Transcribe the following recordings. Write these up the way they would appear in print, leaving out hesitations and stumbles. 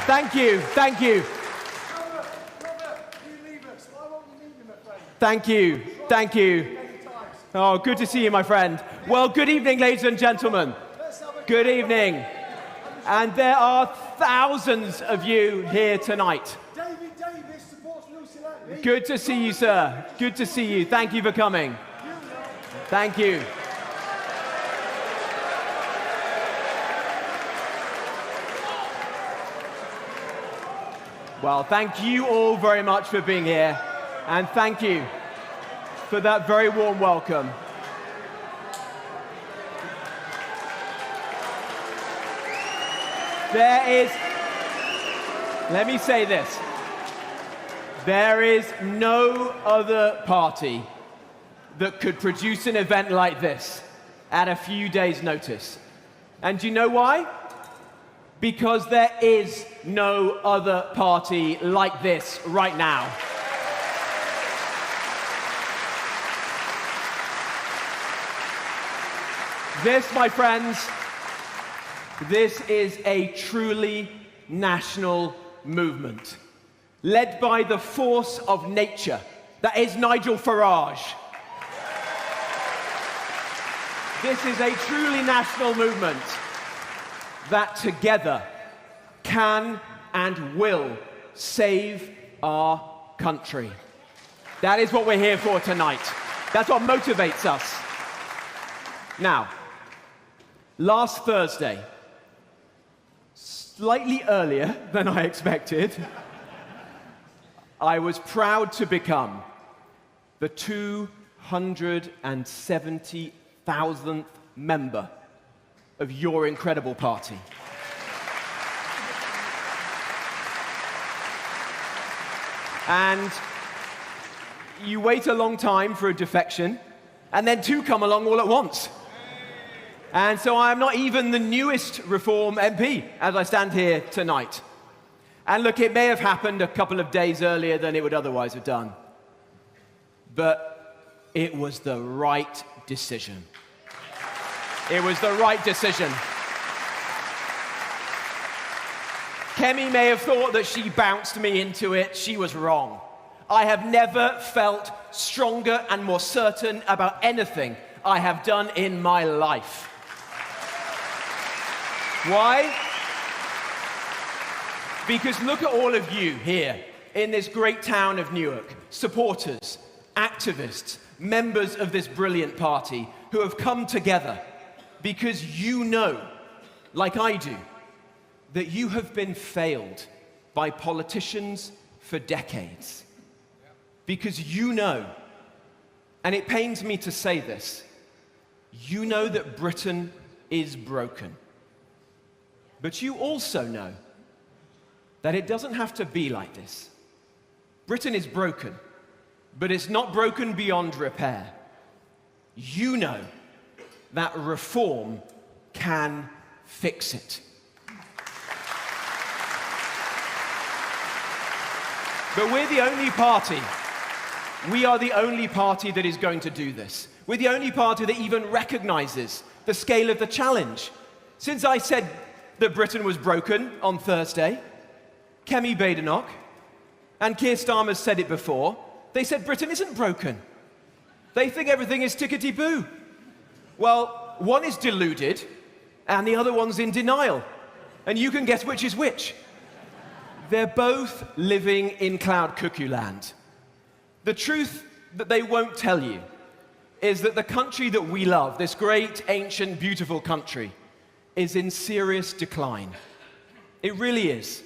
Thank you, thank you. Robert, you leave us. Why won't you leave him, my friend? Thank you, thank you. Oh, good to see you, my friend. Well, good evening, ladies and gentlemen. Good evening. And there are thousands of you here tonight. David Davis supports Lucy Langley. Good to see you, sir. Good to see you. Thank you for coming. Thank you. Well, thank you all very much for being here, and thank you for that very warm welcome. Let me say this, there is no other party that could produce an event like this at a few days' notice. And do you know why? Because there is no other party like this right now. This, my friends, this is a truly national movement, led by the force of nature, that is Nigel Farage. This is a truly national movement that together can and will save our country. That is what we're here for tonight. That's what motivates us. Now, last Thursday, slightly earlier than I expected, I was proud to become the 270,000th member of your incredible party. And you wait a long time for a defection, and then two come along all at once. And so I'm not even the newest Reform MP as I stand here tonight. And look, it may have happened a couple of days earlier than it would otherwise have done. But it was the right decision. It was the right decision. Kemi may have thought that she bounced me into it. She was wrong. I have never felt stronger and more certain about anything I have done in my life. Why? Because look at all of you here in this great town of Newark, supporters, activists, members of this brilliant party who have come together because you know, like I do, that you have been failed by politicians for decades. Because you know, and it pains me to say this, you know that Britain is broken. But you also know that it doesn't have to be like this. Britain is broken, but it's not broken beyond repair. You know that reform can fix it. But we're the only party, we are the only party that is going to do this. We're the only party that even recognizes the scale of the challenge. Since I said that Britain was broken on Thursday, Kemi Badenoch and Keir Starmer said it before. They said Britain isn't broken. They think everything is tickety-boo. Well, one is deluded and the other one's in denial. And you can guess which is which. They're both living in cloud cuckoo land. The truth that they won't tell you is that the country that we love, this great, ancient, beautiful country, is in serious decline. It really is.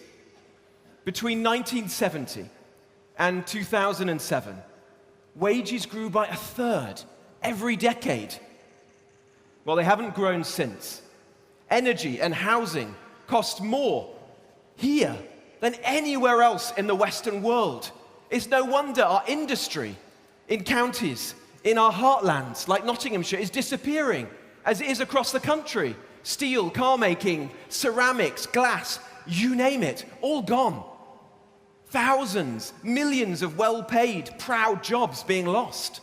Between 1970 and 2007, wages grew by 1/3 every decade. Well, they haven't grown since. Energy and housing cost more here than anywhere else in the Western world. It's no wonder our industry in counties, in our heartlands like Nottinghamshire, is disappearing, as it is across the country. Steel, car making, ceramics, glass, you name it, all gone. Thousands, millions of well-paid, proud jobs being lost.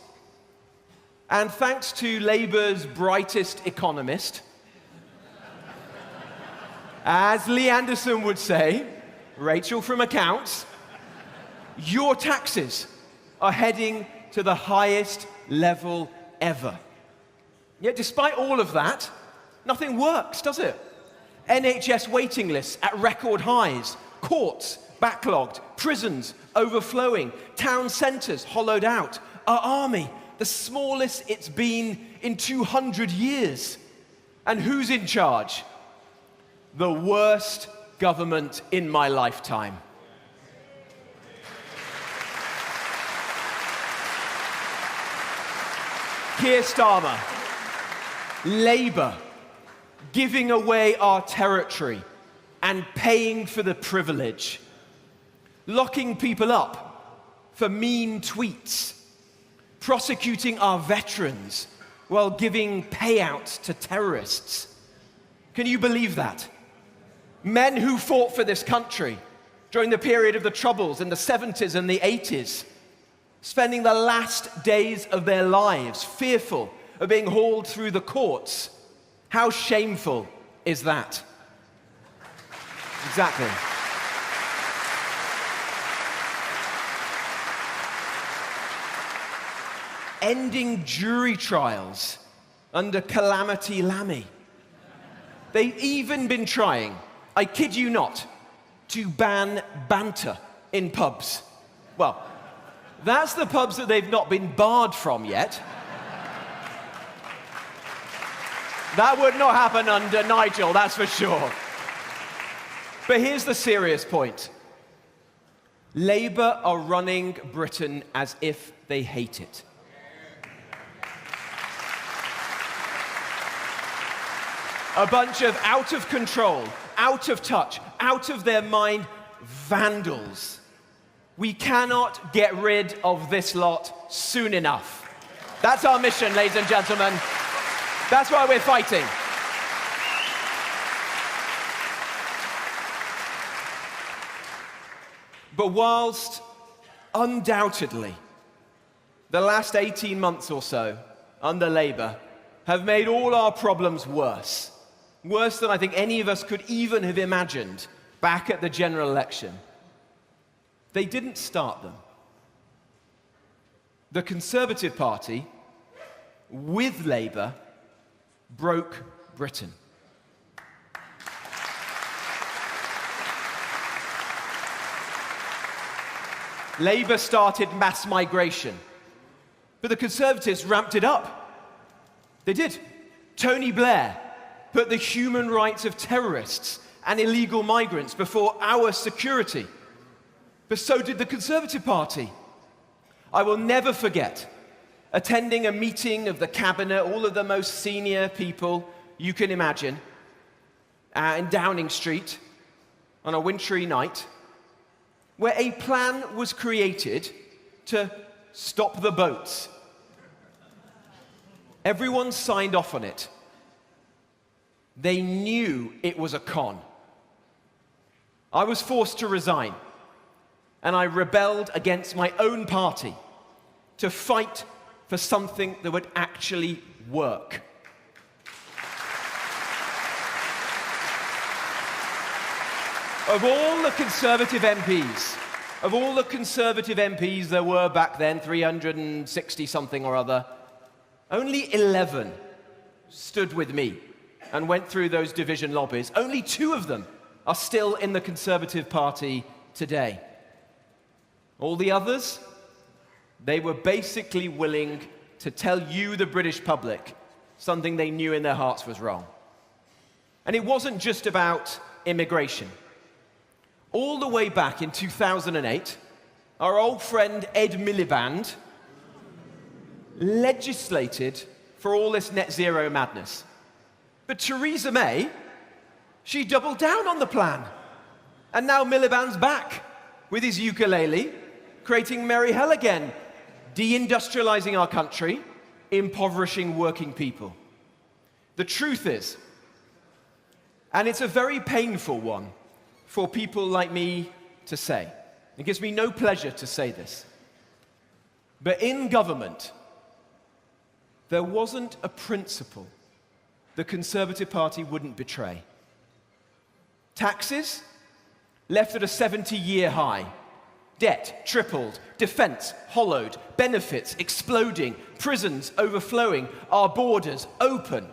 And thanks to Labour's brightest economist, as Lee Anderson would say, Rachel from accounts, your taxes are heading to the highest level ever. Yet despite all of that, nothing works, does it? NHS waiting lists at record highs, courts backlogged, prisons overflowing, town centres hollowed out, our army the smallest it's been in 200 years. And who's in charge? The worst government in my lifetime. Keir Starmer, Labour, giving away our territory and paying for the privilege, locking people up for mean tweets, prosecuting our veterans while giving payouts to terrorists. Can you believe that? Men who fought for this country during the period of the Troubles in the 70s and the 80s, spending the last days of their lives fearful of being hauled through the courts. How shameful is that? Exactly. Ending jury trials under Calamity Lammy. They've even been trying, I kid you not, to ban banter in pubs. Well, that's the pubs that they've not been barred from yet. That would not happen under Nigel, that's for sure. But here's the serious point. Labour are running Britain as if they hate it. A bunch of out of control, out of touch, out of their mind vandals. We cannot get rid of this lot soon enough. That's our mission, ladies and gentlemen. That's why we're fighting. But whilst undoubtedly the last 18 months or so under Labour have made all our problems worse, worse than I think any of us could even have imagined back at the general election, they didn't start them. The Conservative Party, with Labour, broke Britain. Labour started mass migration, but the Conservatives ramped it up. They did. Tony Blair put the human rights of terrorists and illegal migrants before our security. But so did the Conservative Party. I will never forget attending a meeting of the cabinet, all of the most senior people you can imagine, in Downing Street on a wintry night, where a plan was created to stop the boats. Everyone signed off on it. They knew it was a con. I was forced to resign, and I rebelled against my own party to fight for something that would actually work. Of all the Conservative MPs there were back then, 360 something or other, only 11 stood with me and went through those division lobbies. Only 2 of them are still in the Conservative Party today. All the others, they were basically willing to tell you, the British public, something they knew in their hearts was wrong. And it wasn't just about immigration. All the way back in 2008, our old friend Ed Miliband legislated for all this net zero madness. But Theresa May, she doubled down on the plan. And now Miliband's back with his ukulele, creating merry hell again, deindustrializing our country, impoverishing working people. The truth is, and it's a very painful one for people like me to say, it gives me no pleasure to say this, but in government, there wasn't a principle the Conservative Party wouldn't betray. Taxes, left at a 70-year high. Debt tripled, defense hollowed, benefits exploding, prisons overflowing, our borders open.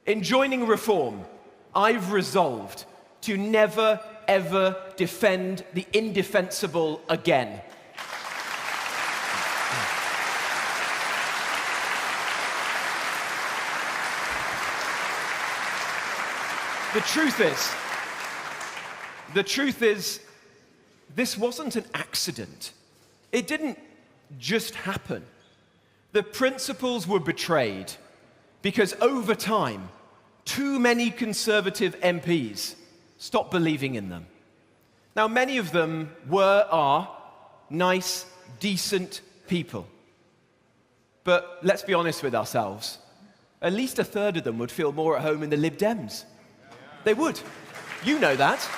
In joining reform, I've resolved to never, ever defend the indefensible again. The truth is, this wasn't an accident. It didn't just happen. The principles were betrayed because over time, too many Conservative MPs stopped believing in them. Now, many of them are nice, decent people. But let's be honest with ourselves. At least a third of them would feel more at home in the Lib Dems. They would. You know that.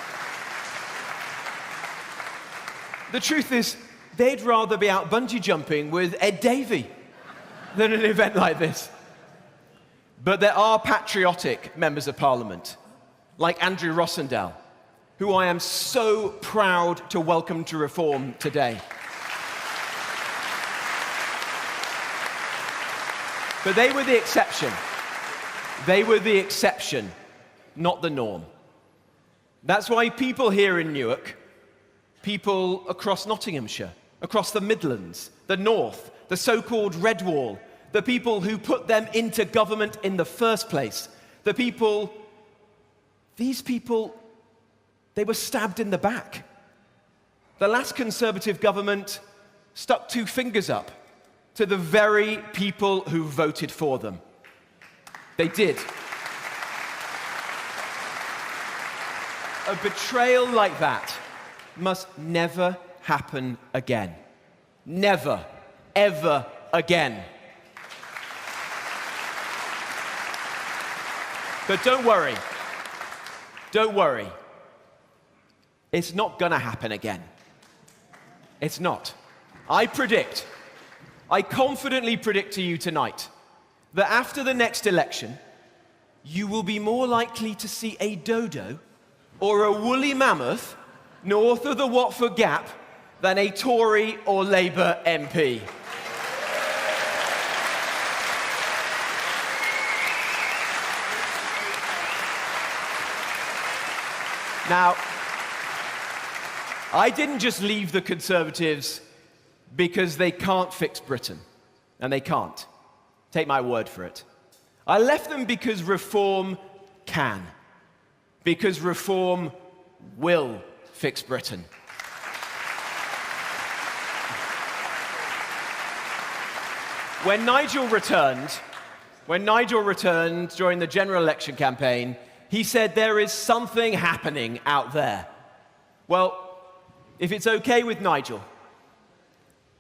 The truth is, they'd rather be out bungee jumping with Ed Davey than an event like this. But there are patriotic members of Parliament, like Andrew Rossendale, who I am so proud to welcome to Reform today. But they were the exception. They were the exception, not the norm. That's why people here in Newark, people across Nottinghamshire, across the Midlands, the North, the so-called Red Wall, the people who put them into government in the first place, these people, they were stabbed in the back. The last Conservative government stuck two fingers up to the very people who voted for them. They did. A betrayal like that must never happen again. Never, ever again. But don't worry. Don't worry. It's not gonna happen again. It's not. I confidently predict to you tonight that after the next election, you will be more likely to see a dodo or a woolly mammoth north of the Watford Gap than a Tory or Labour MP. Now, I didn't just leave the Conservatives because they can't fix Britain, and they can't. Take my word for it. I left them because reform can, because reform will fix Britain. When Nigel returned during the general election campaign, he said there is something happening out there. Well, if it's okay with Nigel,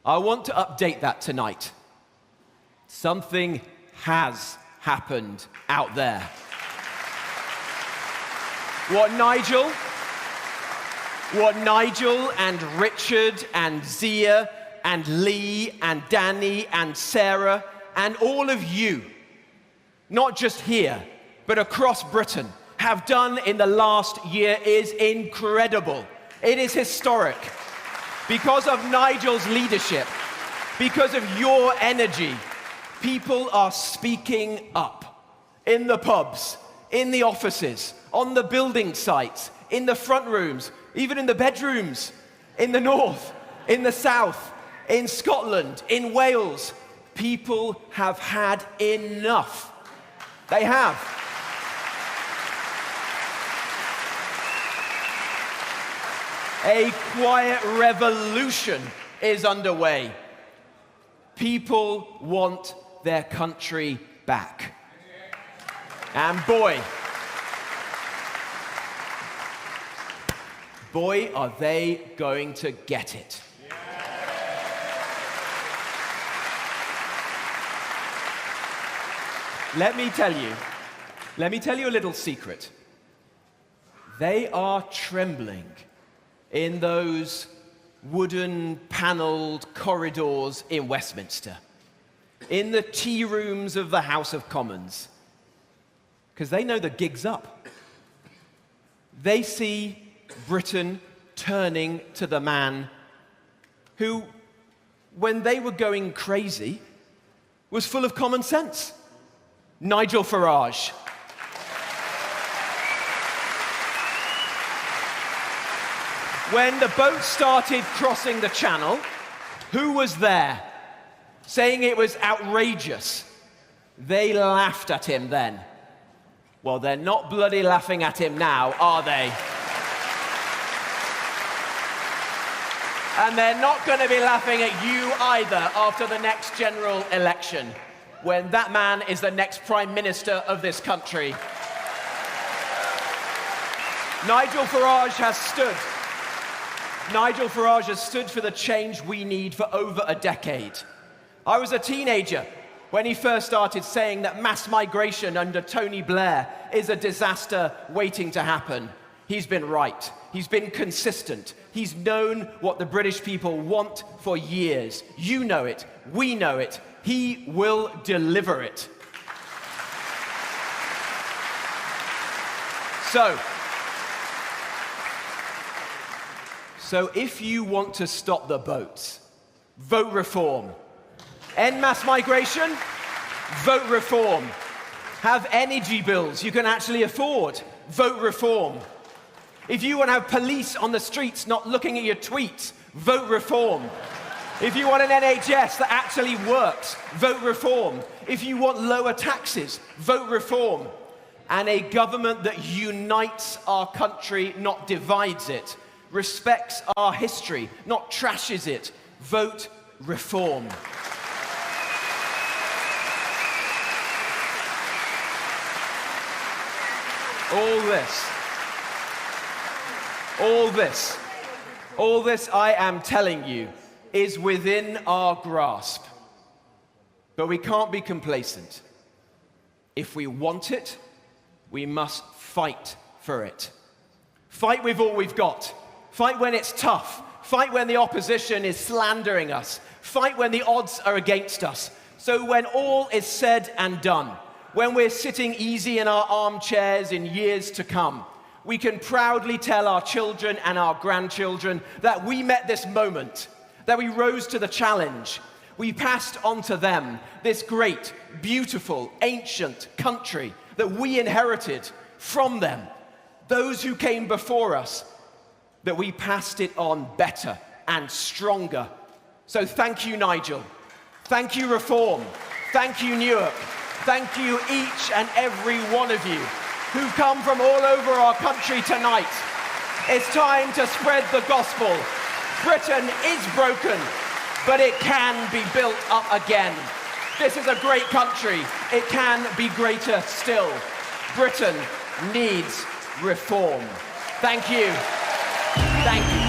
I want to update that tonight. Something has happened out there. What Nigel and Richard and Zia and Lee and Danny and Sarah and all of you, not just here, but across Britain, have done in the last year is incredible. It is historic. Because of Nigel's leadership, because of your energy, people are speaking up. In the pubs, in the offices, on the building sites, in the front rooms, even in the bedrooms, in the north, in the south, in Scotland, in Wales. People have had enough. They have. A quiet revolution is underway. People want their country back. And boy, are they going to get it. Let me tell you a little secret. They are trembling in those wooden panelled corridors in Westminster, in the tea rooms of the House of Commons, because they know the gig's up. They see Britain turning to the man who, when they were going crazy, was full of common sense. Nigel Farage. When the boat started crossing the channel, who was there saying it was outrageous? They laughed at him then. Well, they're not bloody laughing at him now, are they? And they're not going to be laughing at you either after the next general election, when that man is the next Prime Minister of this country. Nigel Farage has stood for the change we need for over a decade. I was a teenager when he first started saying that mass migration under Tony Blair is a disaster waiting to happen. He's been right. He's been consistent. He's known what the British people want for years. You know it. We know it. He will deliver it. So if you want to stop the boats, vote reform. End mass migration, vote reform. Have energy bills you can actually afford, vote reform. If you want to have police on the streets not looking at your tweets, vote reform. If you want an NHS that actually works, vote reform. If you want lower taxes, vote reform. And a government that unites our country, not divides it, respects our history, not trashes it, vote reform. All this, I am telling you, is within our grasp. But we can't be complacent. If we want it, we must fight for it. Fight with all we've got. Fight when it's tough. Fight when the opposition is slandering us. Fight when the odds are against us. So when all is said and done, when we're sitting easy in our armchairs in years to come, we can proudly tell our children and our grandchildren that we met this moment, that we rose to the challenge. We passed on to them this great, beautiful, ancient country that we inherited from them, those who came before us, that we passed it on better and stronger. So thank you, Nigel. Thank you, Reform. Thank you, Newark. Thank you, each and every one of you who've come from all over our country tonight. It's time to spread the gospel. Britain is broken, but it can be built up again. This is a great country. It can be greater still. Britain needs reform. Thank you. Thank you.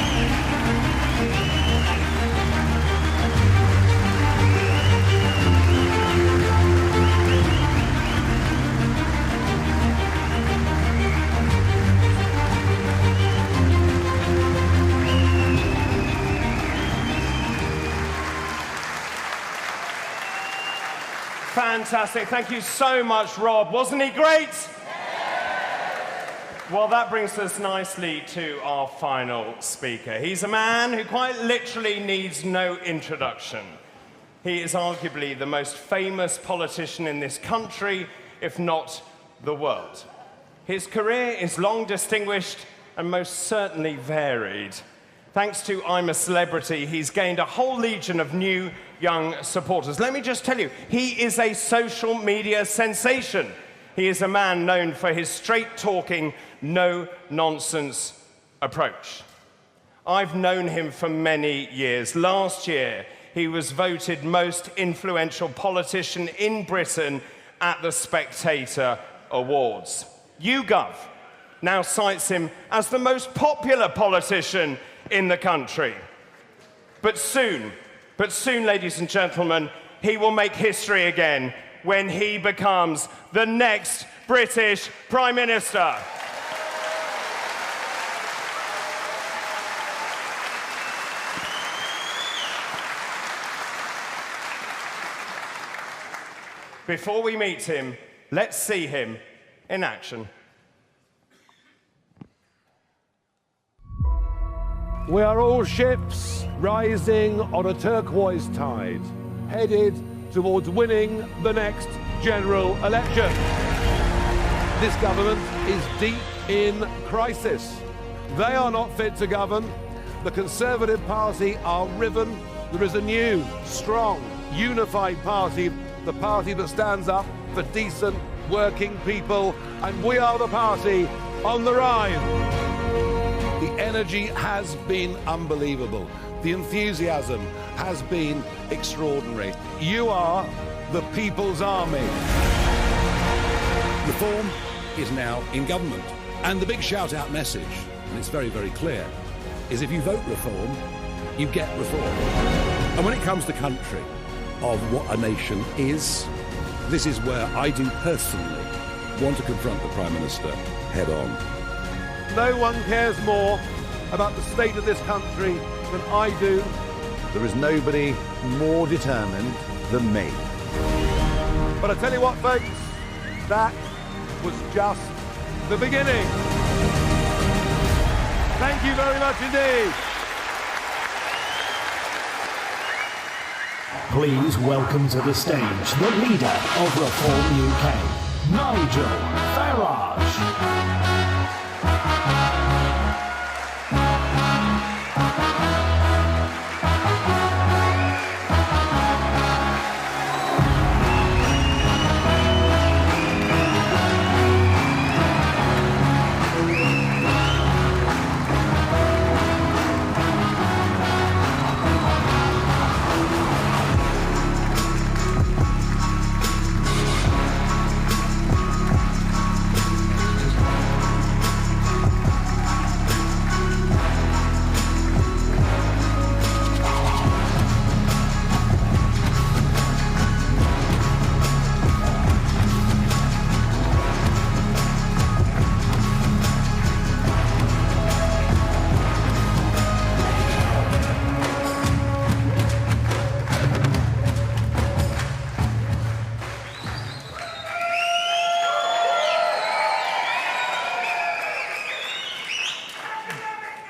Fantastic. Thank you so much, Rob. Wasn't he great? Well, that brings us nicely to our final speaker. He's a man who quite literally needs no introduction. He is arguably the most famous politician in this country, if not the world. His career is long distinguished and most certainly varied. Thanks to I'm a Celebrity, he's gained a whole legion of new young supporters. Let me just tell you, he is a social media sensation. He is a man known for his straight-talking, no-nonsense approach. I've known him for many years. Last year, he was voted most influential politician in Britain at the Spectator Awards. YouGov now cites him as the most popular politician in the country. But soon, ladies and gentlemen, he will make history again when he becomes the next British Prime Minister. Before we meet him, let's see him in action. We are all ships rising on a turquoise tide, headed towards winning the next general election. This government is deep in crisis. They are not fit to govern. The Conservative Party are riven. There is a new, strong, unified party, the party that stands up for decent, working people, and we are the party on the rise. The energy has been unbelievable. The enthusiasm has been extraordinary. You are the people's army. Reform is now in government. And the big shout-out message, and it's very, very clear, is if you vote reform, you get reform. And when it comes to country, of what a nation is, this is where I do personally want to confront the Prime Minister head on. No one cares more about the state of this country than I do. There is nobody more determined than me. But I tell you what, folks, that was just the beginning. Thank you very much indeed. Please welcome to the stage the leader of Reform UK, Nigel Farage.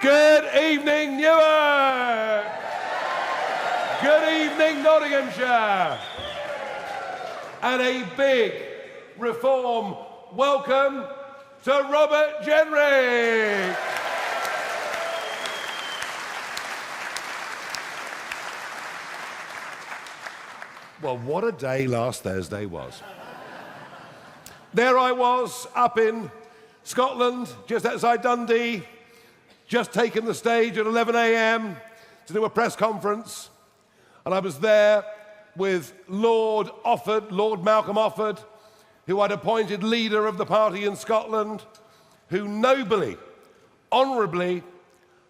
Good evening, Newark! Good evening, Nottinghamshire! And a big reform welcome to Robert Jenrick! Well, what a day last Thursday was. There I was, up in Scotland, just outside Dundee, just taken the stage at 11 a.m. to do a press conference. And I was there with Lord Malcolm Offord, who I'd appointed leader of the party in Scotland, who nobly, honourably,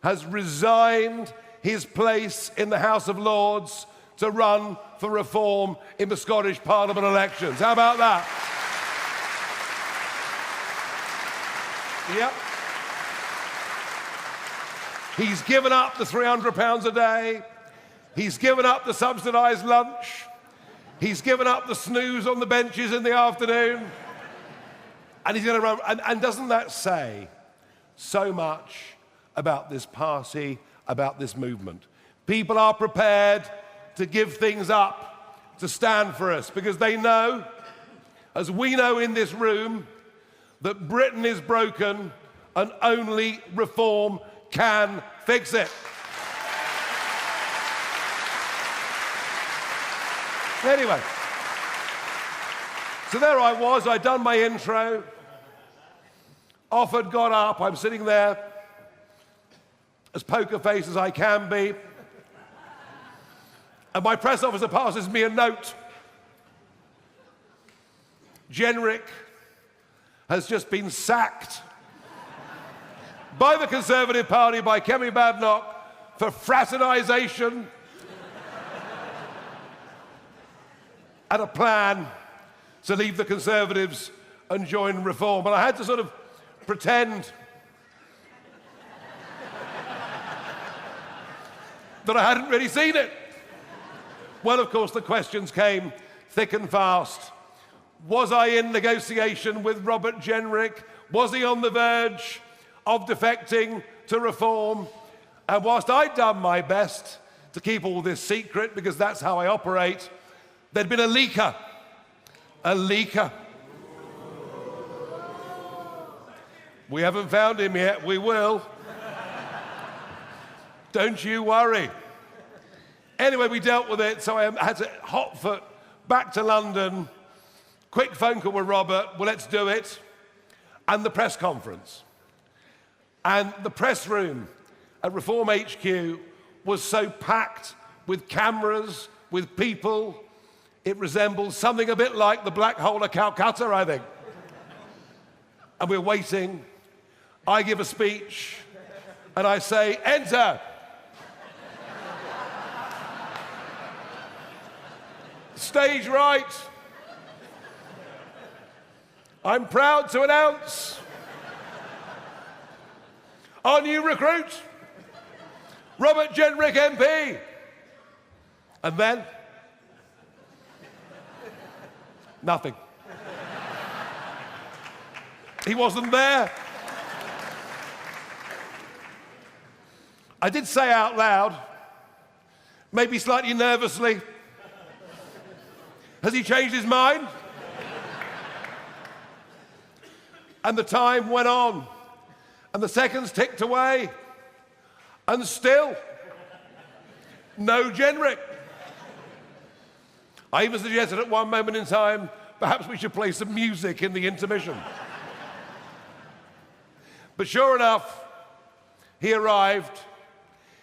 has resigned his place in the House of Lords to run for reform in the Scottish Parliament elections. How about that? Yep. He's given up the £300 a day. He's given up the subsidised lunch. He's given up the snooze on the benches in the afternoon. And he's going to run. And doesn't that say so much about this party, about this movement? People are prepared to give things up, to stand for us, because they know, as we know in this room, that Britain is broken and only reform can fix it. Anyway, so there I was, I'd done my intro. Offord got up, I'm sitting there as poker face as I can be. And my press officer passes me a note. Jenrick has just been sacked by the Conservative Party, by Kemi Badenoch, for fraternisation and a plan to leave the Conservatives and join Reform. And I had to sort of pretend that I hadn't really seen it. Well, of course, the questions came thick and fast. Was I in negotiation with Robert Jenrick? Was he on the verge of defecting to Reform? And whilst I'd done my best to keep all this secret, because that's how I operate, there'd been a leaker. A leaker. We haven't found him yet, we will. Don't you worry. Anyway, we dealt with it, so I had to hot foot back to London. Quick phone call with Robert, well, let's do it. And the press conference. And the press room at Reform HQ was so packed with cameras, with people, it resembled something a bit like the Black Hole of Calcutta, I think. And we're waiting. I give a speech, and I say, enter. Stage right. I'm proud to announce our new recruit, Robert Jenrick MP. And then, nothing. He wasn't there. I did say out loud, maybe slightly nervously, has he changed his mind? And the time went on, and the seconds ticked away, and still, no Jenrick. I even suggested at one moment in time, perhaps we should play some music in the intermission. But sure enough, he arrived,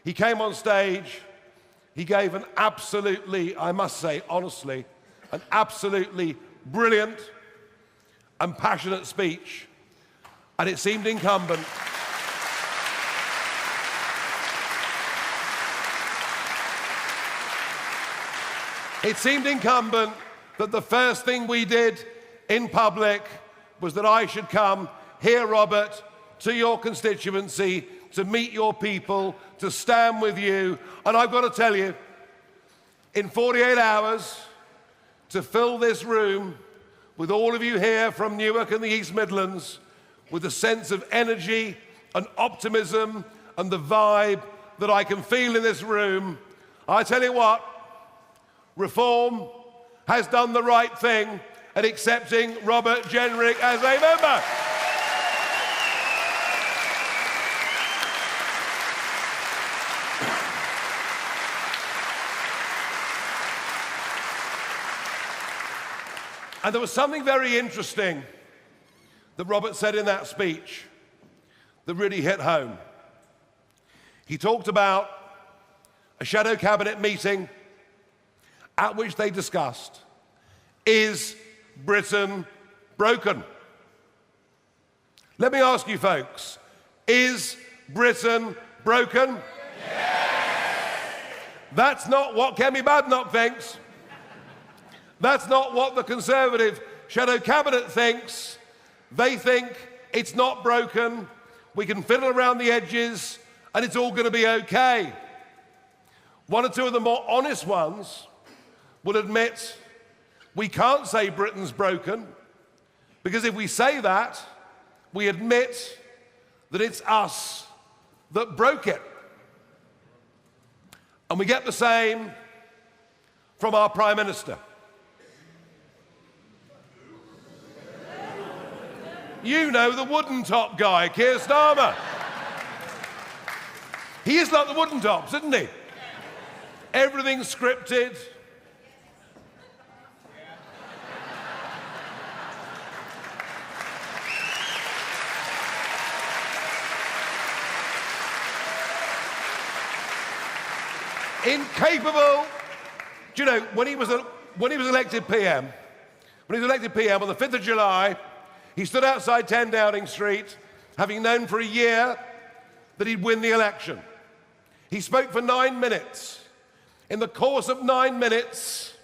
he came on stage, he gave an absolutely, I must say honestly, an absolutely brilliant and passionate speech. And it seemed incumbent that the first thing we did in public was that I should come here, Robert, to your constituency, to meet your people, to stand with you. And I've got to tell you, in 48 hours, to fill this room with all of you here from Newark and the East Midlands, with a sense of energy and optimism and the vibe that I can feel in this room, I tell you what, Reform has done the right thing at accepting Robert Jenrick as a member. And there was something very interesting that Robert said in that speech that really hit home. He talked about a shadow cabinet meeting at which they discussed, is Britain broken? Let me ask you folks, is Britain broken? Yes! That's not what Kemi Badenoch thinks. That's not what the Conservative shadow cabinet thinks. They think it's not broken, we can fiddle around the edges, and it's all going to be okay. One or two of the more honest ones will admit we can't say Britain's broken, because if we say that, we admit that it's us that broke it. And we get the same from our Prime Minister. You know, the wooden top guy, Keir Starmer. He is like the wooden tops, isn't he? Everything's scripted. Incapable. Do you know, when he was elected PM, on the 5th of July, he stood outside 10 Downing Street, having known for a year that he'd win the election. He spoke for 9 minutes. In the course of 9 minutes,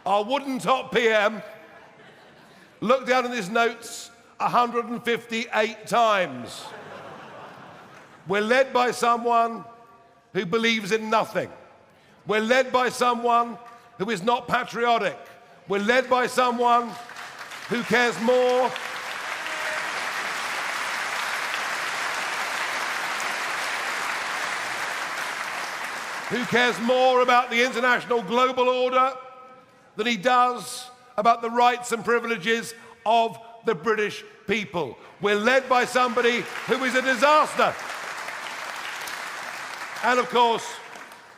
our wooden top PM looked down at his notes 158 times. We're led by someone who believes in nothing. We're led by someone who is not patriotic. We're led by someone who cares more who cares more about the international global order than he does about the rights and privileges of the British people. We're led by somebody who is a disaster. And of course,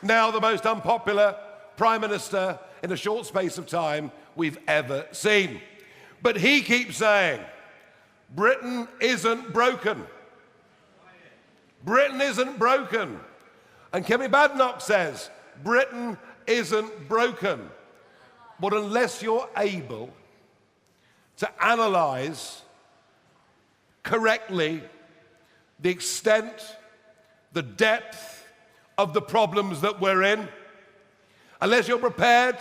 now the most unpopular Prime Minister in a short space of time we've ever seen. But he keeps saying, Britain isn't broken. Britain isn't broken. And Kemi Badenoch says, Britain isn't broken. But unless you're able to analyse correctly the extent, the depth of the problems that we're in, unless you're prepared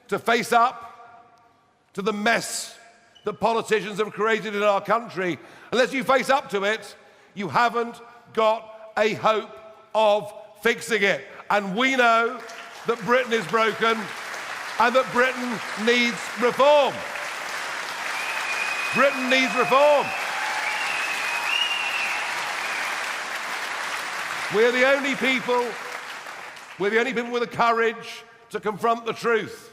to face up to the mess that politicians have created in our country, unless you face up to it, you haven't got a hope of fixing it. And we know that Britain is broken and that Britain needs reform. Britain needs reform. We're the only people with the courage to confront the truth.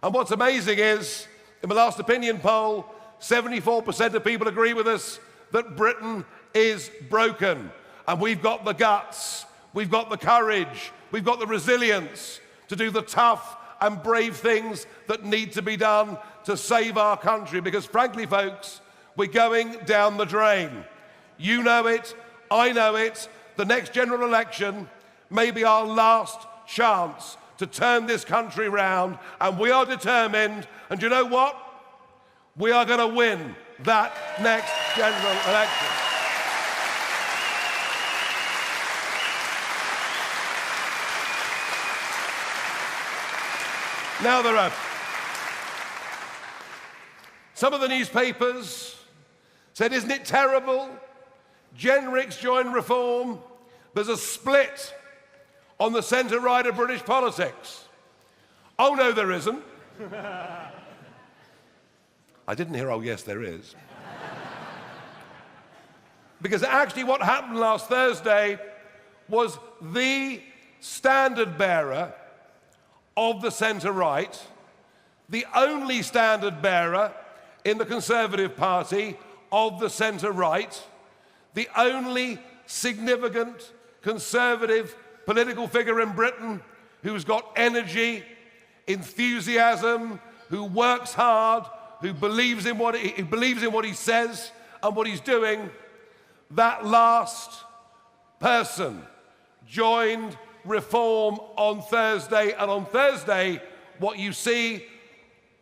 And what's amazing is, in the last opinion poll, 74% of people agree with us that Britain is broken. And we've got the guts, we've got the courage, we've got the resilience to do the tough and brave things that need to be done to save our country. Because frankly, folks, we're going down the drain. You know it, I know it. The next general election may be our last chance to turn this country round, and we are determined, and you know what? We are going to win that next general election. Now there are some of the newspapers said, isn't it terrible? Jenrick's joined Reform. There's a split on the centre-right of British politics. Oh, no, there isn't. I didn't hear, oh, yes, there is. Because actually what happened last Thursday was the standard bearer of the centre-right, the only standard bearer in the Conservative Party of the centre-right, the only significant Conservative political figure in Britain who's got energy, enthusiasm, who works hard, who believes in what he says and what he's doing. That last person joined Reform on Thursday, and on Thursday what you see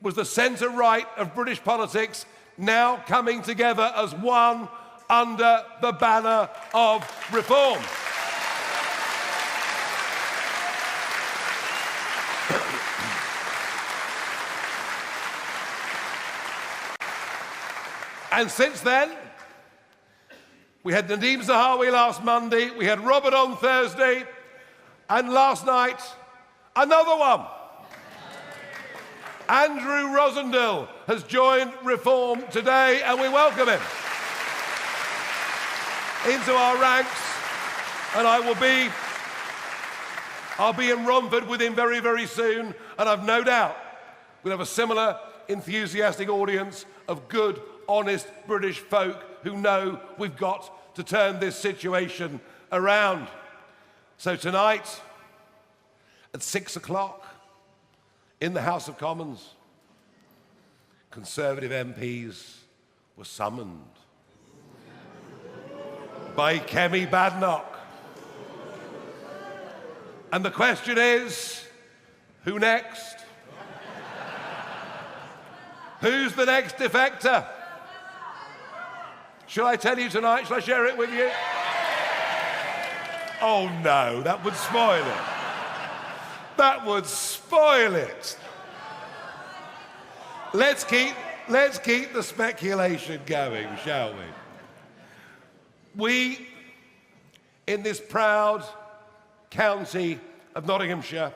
was the centre-right of British politics now coming together as one under the banner of Reform. And since then, we had Nadeem Zahawi last Monday, we had Robert on Thursday, and last night, another one. Andrew Rosendale has joined Reform today, and we welcome him into our ranks, and I'll be in Romford with him very, very soon, and I've no doubt we'll have a similar enthusiastic audience of good, honest British folk who know we've got to turn this situation around. So tonight, at 6 o'clock, in the House of Commons, Conservative MPs were summoned by Kemi Badenoch. And the question is, who next? Who's the next defector? Shall I tell you tonight? Shall I share it with you? Oh no, that would spoil it. That would spoil it. Let's keep the speculation going, shall we? We, in this proud county of Nottinghamshire,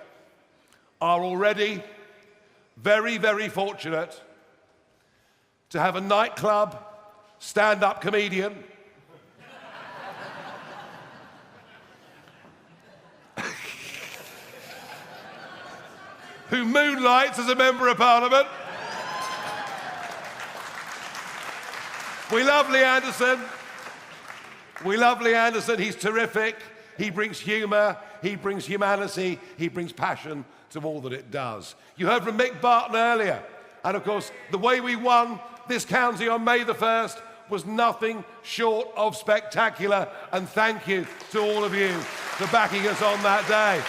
are already very, very fortunate to have a nightclub stand-up comedian who moonlights as a Member of Parliament. We love Lee Anderson. We love Lee Anderson. He's terrific. He brings humour, he brings humanity, he brings passion to all that it does. You heard from Mick Barton earlier. And of course, the way we won this county on May the 1st was nothing short of spectacular. And thank you to all of you for backing us on that day.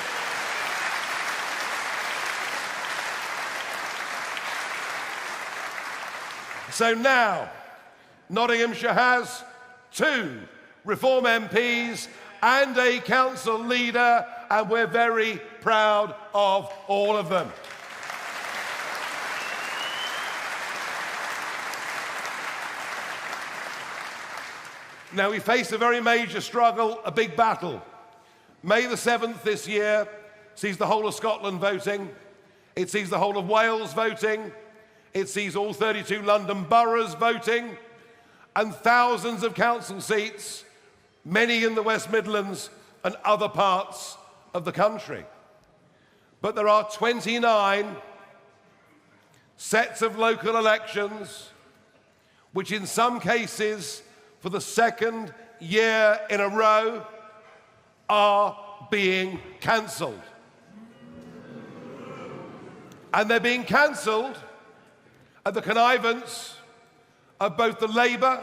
So now, Nottinghamshire has 2 Reform MPs and a council leader, and we're very proud of all of them. Now, we face a very major struggle, a big battle. May the 7th this year sees the whole of Scotland voting. It sees the whole of Wales voting. It sees all 32 London boroughs voting, and thousands of council seats, many in the West Midlands and other parts of the country. But there are 29 sets of local elections, which in some cases, for the 2nd year in a row, are being cancelled. And they're being cancelled at the connivance of both the Labour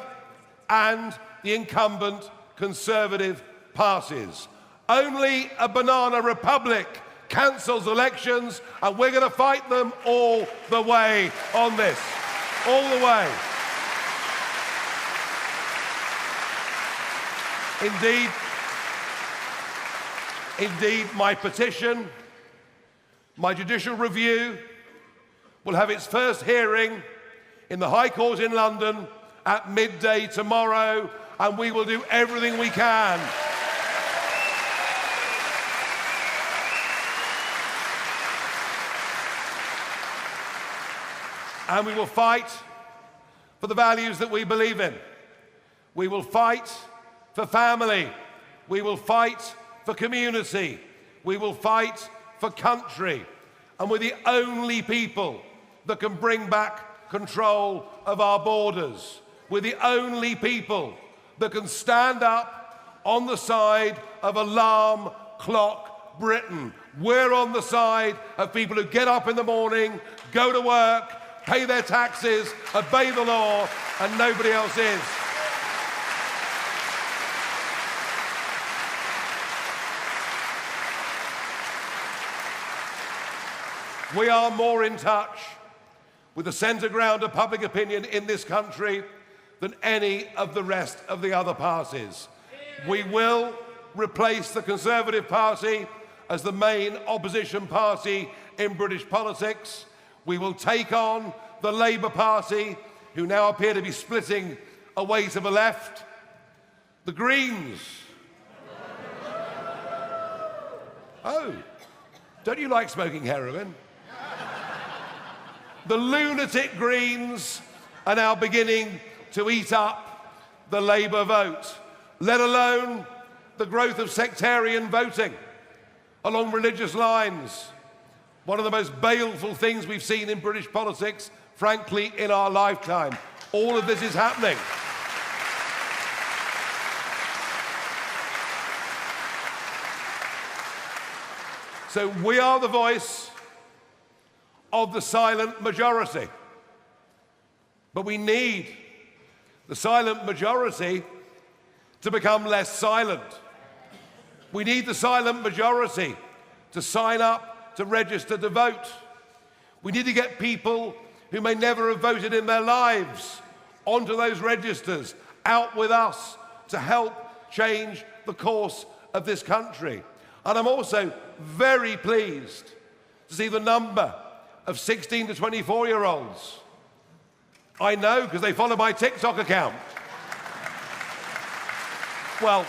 and the incumbent Conservative parties. Only a banana republic cancels elections, and we're going to fight them all the way on this. All the way. Indeed, my petition, my judicial review, will have its first hearing in the High Court in London at midday tomorrow, and we will do everything we can and we will fight for the values that we believe in. We will fight for family. We will fight for community. We will fight for country. And we're the only people that can bring back control of our borders. We're the only people that can stand up on the side of alarm clock Britain. We're on the side of people who get up in the morning, go to work, pay their taxes, obey the law, and nobody else is. We are more in touch with the centre ground of public opinion in this country than any of the rest of the other parties. We will replace the Conservative Party as the main opposition party in British politics. We will take on the Labour Party, who now appear to be splitting away to the left. The Greens. Oh, don't you like smoking heroin? The lunatic Greens are now beginning to eat up the Labour vote, let alone the growth of sectarian voting along religious lines. One of the most baleful things we've seen in British politics, frankly, in our lifetime. All of this is happening. So we are the voice of the silent majority. But we need the silent majority to become less silent. We need the silent majority to sign up, to register to vote. We need to get people who may never have voted in their lives onto those registers, out with us to help change the course of this country. And I'm also very pleased to see the number of 16 to 24-year-olds. I know, because they follow my TikTok account. Well,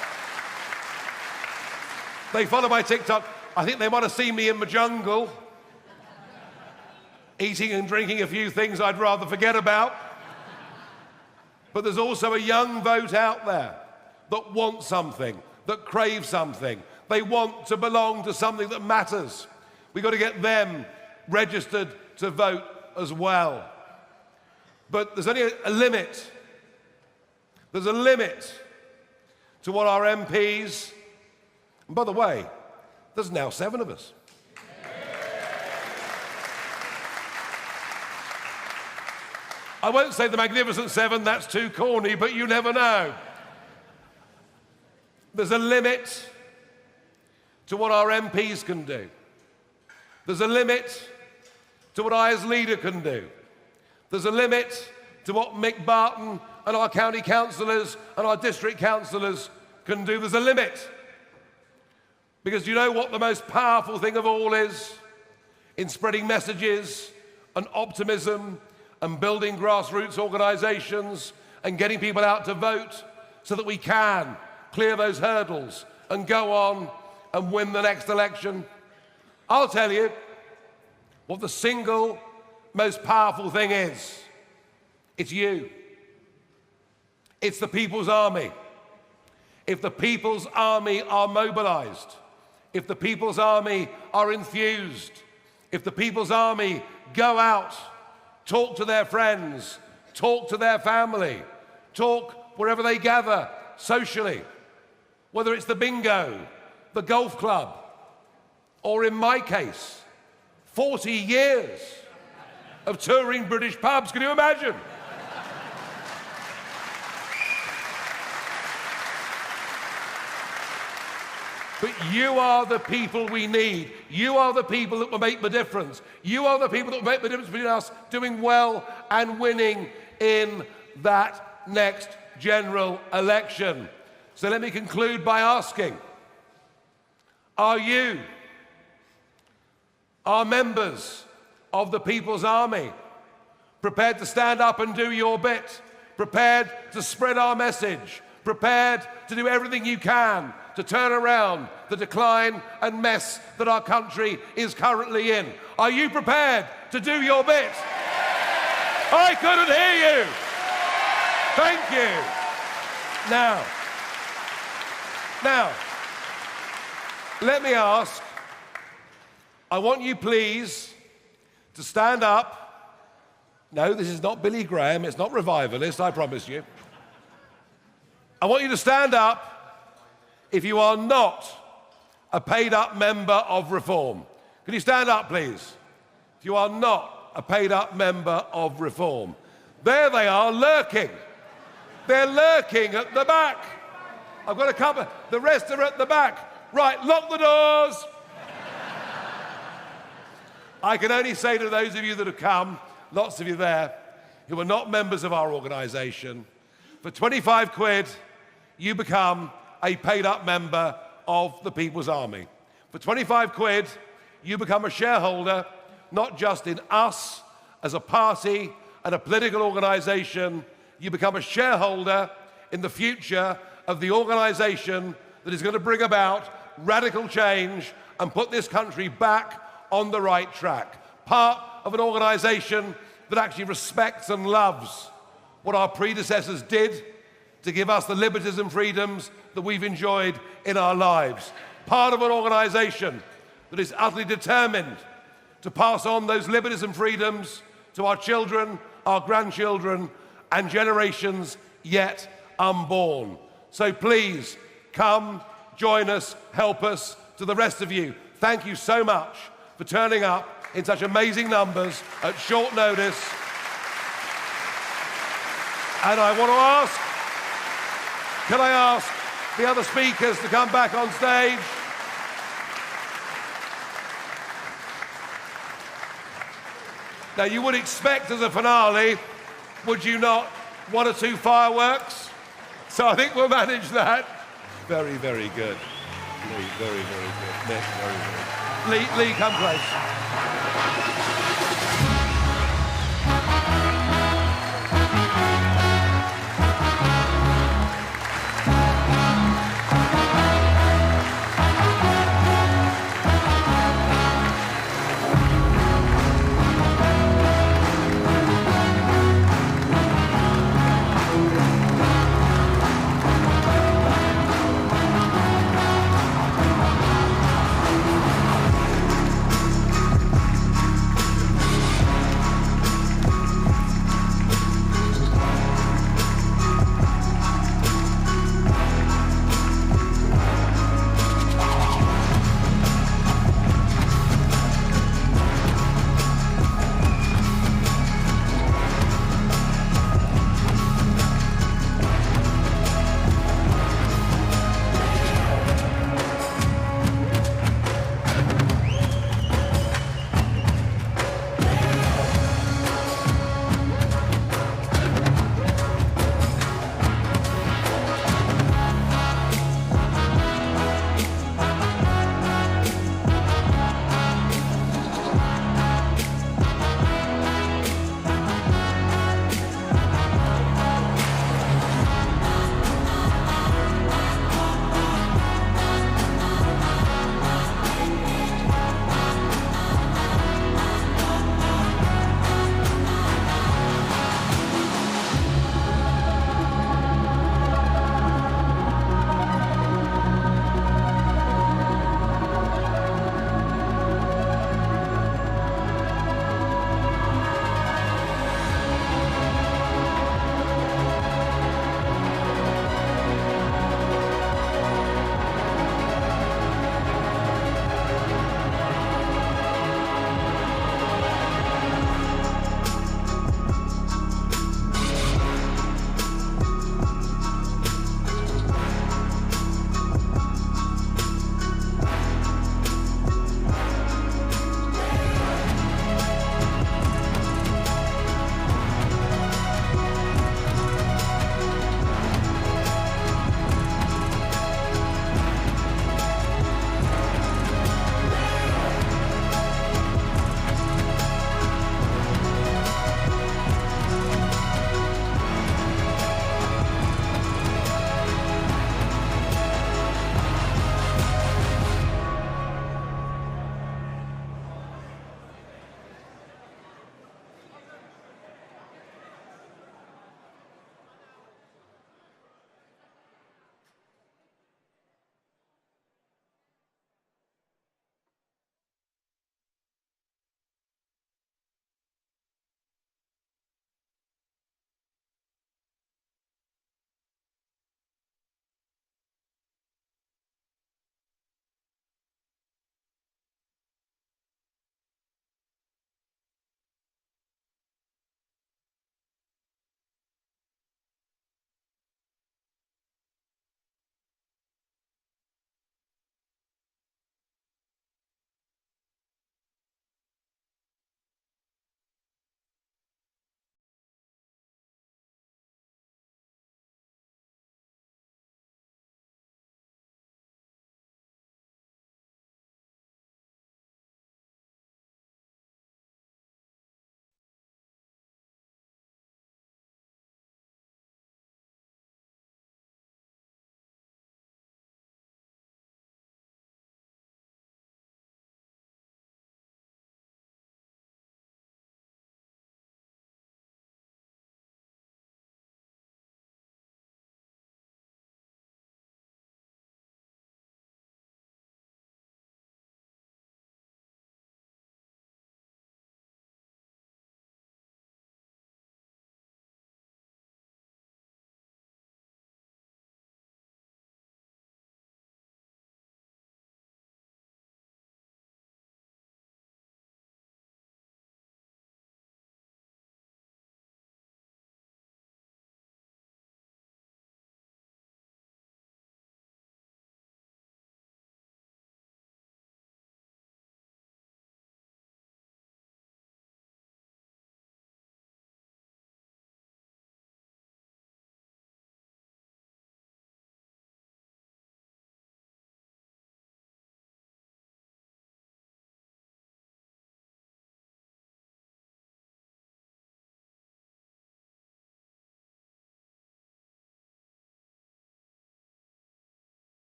they follow my TikTok. I think they might have seen me in the jungle, eating and drinking a few things I'd rather forget about. But there's also a young vote out there that wants something, that craves something. They want to belong to something that matters. We've got to get them registered to vote as well. But there's only a limit. There's a limit to what our MPs, and by the way, there's now 7 of us. I won't say the Magnificent 7, that's too corny, but you never know. There's a limit to what our MPs can do. There's a limit to what I as leader can do. There's a limit to what Mick Barton and our county councillors and our district councillors can do. There's a limit. Because you know what the most powerful thing of all is? In spreading messages and optimism and building grassroots organisations and getting people out to vote so that we can clear those hurdles and go on and win the next election. I'll tell you what the single most powerful thing is. It's you. It's the People's Army. If the People's Army are mobilised, if the People's Army are enthused, if the People's Army go out, talk to their friends, talk to their family, talk wherever they gather socially, whether it's the bingo, the golf club, or in my case, 40 years of touring British pubs. Can you imagine? But you are the people we need. You are the people that will make the difference. You are the people that will make the difference between us doing well and winning in that next general election. So let me conclude by asking, are you, are members of the People's Army, prepared to stand up and do your bit, prepared to spread our message, prepared to do everything you can to turn around the decline and mess that our country is currently in? Are you prepared to do your bit? I couldn't hear you. Thank you. Now, let me ask, I want you please to stand up. No, this is not Billy Graham, it's not revivalist, I promise you. I want you to stand up if you are not a paid-up member of Reform. Can you stand up, please? If you are not a paid-up member of Reform. There they are, lurking. They're lurking at the back. I've got a couple. The rest are at the back. Right, lock the doors. I can only say to those of you that have come, lots of you there, who are not members of our organisation, for 25 quid, you become a paid-up member of the People's Army. For 25 quid, you become a shareholder, not just in us as a party and a political organisation, you become a shareholder in the future of the organisation that is going to bring about radical change and put this country back on the right track. Part of an organisation that actually respects and loves what our predecessors did to give us the liberties and freedoms that we've enjoyed in our lives. Part of an organisation that is utterly determined to pass on those liberties and freedoms to our children, our grandchildren, and generations yet unborn. So please, come, join us, help us. To the rest of you, thank you so much for turning up in such amazing numbers at short notice. And I want to ask, can I ask the other speakers to come back on stage? Now, you would expect as a finale, would you not, 1 or 2 fireworks? So I think we'll manage that. Very, very good. Lee, very, very good. Nick, very, very good. Lee, come close.